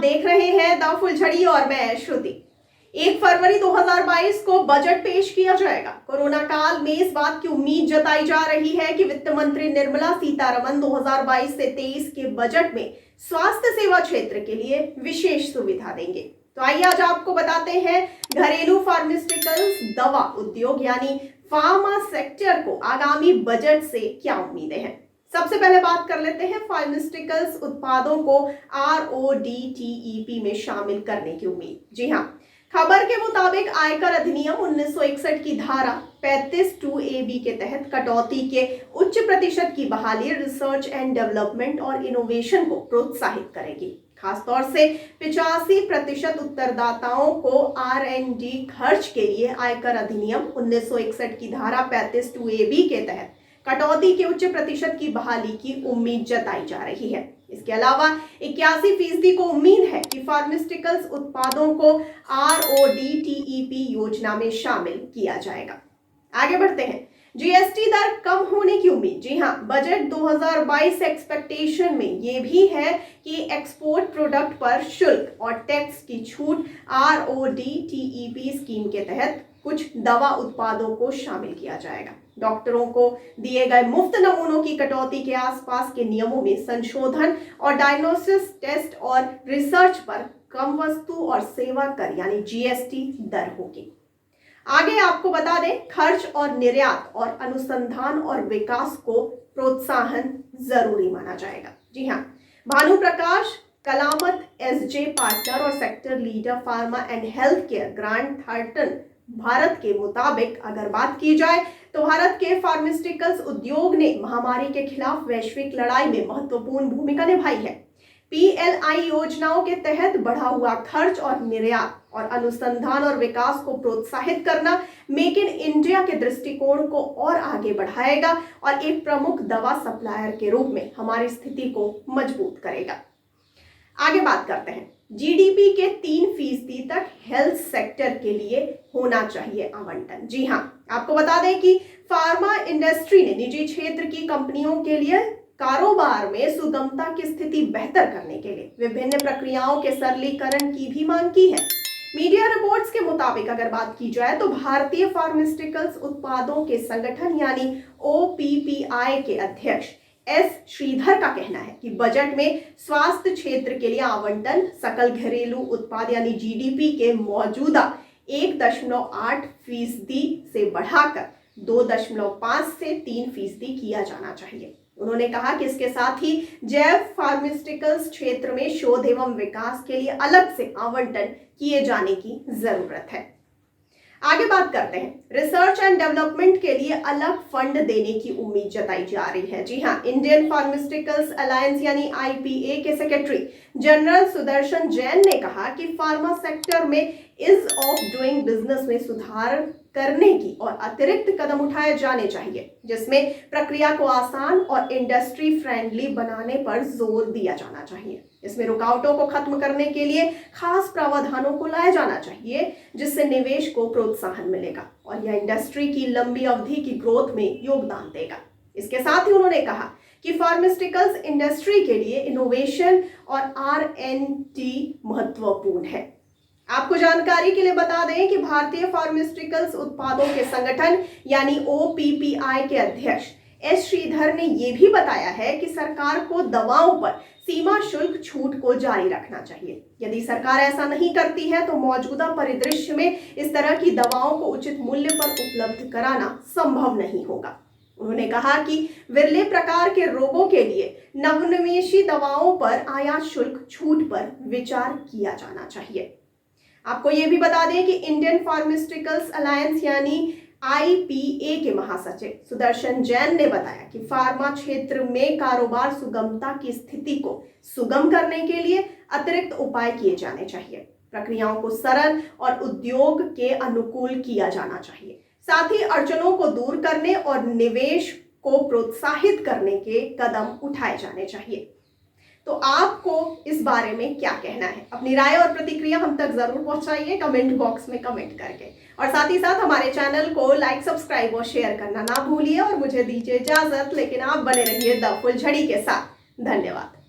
देख रहे हैं द फुलझड़ी और मैं श्रुति। 1 फरवरी 2022 को बजट पेश किया जाएगा। कोरोना काल में इस बात की उम्मीद जताई जा रही है कि वित्त मंत्री निर्मला सीतारमण 2022 से 23 के बजट में स्वास्थ्य सेवा क्षेत्र के लिए विशेष सुविधा देंगे। तो आइए आज आपको बताते हैं घरेलू फार्मास्यूटिकल्स दवा उद्योग यानी फार्मा सेक्टर को आगामी बजट से क्या उम्मीदें हैं। सबसे पहले बात कर लेते हैं फार्मास्यूटिकल्स उत्पादों को RODTEP में शामिल करने की उम्मीद। जी हाँ, खबर के मुताबिक आयकर अधिनियम 1961 की धारा 35(2)AB के तहत कटौती के उच्च प्रतिशत की बहाली रिसर्च एंड डेवलपमेंट और इनोवेशन को प्रोत्साहित करेगी। खासतौर से 85% उत्तरदाताओं को R&D खर्च के लिए आयकर अधिनियम 1961 की धारा 35(2)AB के तहत कटौती के उच्च प्रतिशत की बहाली की उम्मीद जताई जा रही है। इसके अलावा 81% को उम्मीद है कि फार्मास्यूटिकल्स उत्पादों को RODTEP योजना में शामिल किया जाएगा। आगे बढ़ते हैं। GST दर कम होने की उम्मीद। जी हाँ, बजट 2022 एक्सपेक्टेशन में ये भी है कि एक्सपोर्ट प्रोडक्ट पर शुल्क और टैक्स की छूट RODTEP स्कीम के तहत कुछ दवा उत्पादों को शामिल किया जाएगा। डॉक्टरों को दिए गए मुफ्त नमूनों की कटौती के आसपास के नियमों में संशोधन और डायग्नोसिस टेस्ट और रिसर्च पर कम वस्तु और सेवा कर यानी GST दर होगी। आगे आपको बता दें, खर्च और निर्यात और अनुसंधान और विकास को प्रोत्साहन जरूरी माना जाएगा। जी हाँ, भानु प्रकाश कलामत SJ पार्टनर और sector leader pharma and health care grant Thornton Bharat के मुताबिक अगर बात की जाए तो भारत के फार्मास्यूटिकल्स उद्योग ने महामारी के खिलाफ वैश्विक लड़ाई में महत्वपूर्ण भूमिका निभाई है। PLI योजनाओं के तहत बढ़ा हुआ खर्च और निर्यात और अनुसंधान और विकास को प्रोत्साहित करना मेक इन इंडिया के दृष्टिकोण को और आगे बढ़ाएगा और एक प्रमुख दवा सप्लायर के रूप में हमारी स्थिति को मजबूत करेगा। आगे बात करते हैं। GDP के 3% तक हेल्थ सेक्टर के लिए होना चाहिए आवंटन। जी हाँ, आपको बता दें कि फार्मा इंडस्ट्री ने निजी क्षेत्र की कंपनियों के लिए कारोबार में सुगमता की स्थिति बेहतर करने के लिए विभिन्न प्रक्रियाओं के सरलीकरण की भी मांग की है। मीडिया रिपोर्ट्स के मुताबिक अगर बात की जाए तो भारतीय फार्मास्यूटिकल्स उत्पादों के संगठन यानी OPPI के अध्यक्ष S श्रीधर का कहना है कि बजट में स्वास्थ्य क्षेत्र के लिए आवंटन सकल घरेलू उत्पाद यानी GDP के मौजूदा 1.8% से बढ़ाकर 2.5 से 3% किया जाना चाहिए। उन्होंने कहा कि इसके साथ ही जैव फार्मास्यूटिकल्स क्षेत्र में शोध एवं विकास के लिए अलग से आवंटन किए जाने की जरूरत है। आगे बात करते हैं। रिसर्च एंड डेवलपमेंट के लिए अलग फंड देने की उम्मीद जताई जा रही है। जी हाँ, इंडियन फार्मास्यूटिकल्स अलायंस यानी IPA के सेक्रेटरी जनरल सुदर्शन जैन ने कहा कि फार्मा सेक्टर में इज ऑफ डूइंग बिजनेस में सुधार करने की और अतिरिक्त कदम उठाए जाने चाहिए, जिसमें प्रक्रिया को आसान और इंडस्ट्री फ्रेंडली बनाने पर जोर दिया जाना चाहिए। इसमें रुकावटों को खत्म करने के लिए खास प्रावधानों को लाया जाना चाहिए, जिससे निवेश को प्रोत्साहन मिलेगा और यह इंडस्ट्री की लंबी अवधि की ग्रोथ में योगदान देगा। इसके साथ ही उन्होंने कहा कि फार्मास्यूटिकल्स इंडस्ट्री के लिए इनोवेशन और R&D महत्वपूर्ण है। आपको जानकारी के लिए बता दें कि भारतीय फार्मास्यूटिकल्स उत्पादों के संगठन यानी OPPI के अध्यक्ष S श्रीधर ने यह भी बताया है कि सरकार को दवाओं पर सीमा शुल्क छूट को जारी रखना चाहिए। यदि सरकार ऐसा नहीं करती है तो मौजूदा परिदृश्य में इस तरह की दवाओं को उचित मूल्य पर उपलब्ध कराना संभव नहीं होगा। उन्होंने कहा कि विरले प्रकार के रोगों के लिए नवनिवेशी दवाओं पर आयात शुल्क छूट पर विचार किया जाना चाहिए। आपको ये भी बता दें कि इंडियन फार्मास्यूटिकल्स अलायंस यानी IPA के महासचिव सुदर्शन जैन ने बताया कि फार्मा क्षेत्र में कारोबार सुगमता की स्थिति को सुगम करने के लिए अतिरिक्त उपाय किए जाने चाहिए। प्रक्रियाओं को सरल और उद्योग के अनुकूल किया जाना चाहिए। साथ ही अड़चनों को दूर करने और निवेश को प्रोत्साहित करने के कदम उठाए जाने चाहिए। तो आपको इस बारे में क्या कहना है? अपनी राय और प्रतिक्रिया हम तक जरूर पहुंचाइए कमेंट बॉक्स में कमेंट करके, और साथ ही साथ हमारे चैनल को लाइक, सब्सक्राइब और शेयर करना ना भूलिए। और मुझे दीजिए इजाजत, लेकिन आप बने रहिए द फुलझड़ी के साथ। धन्यवाद।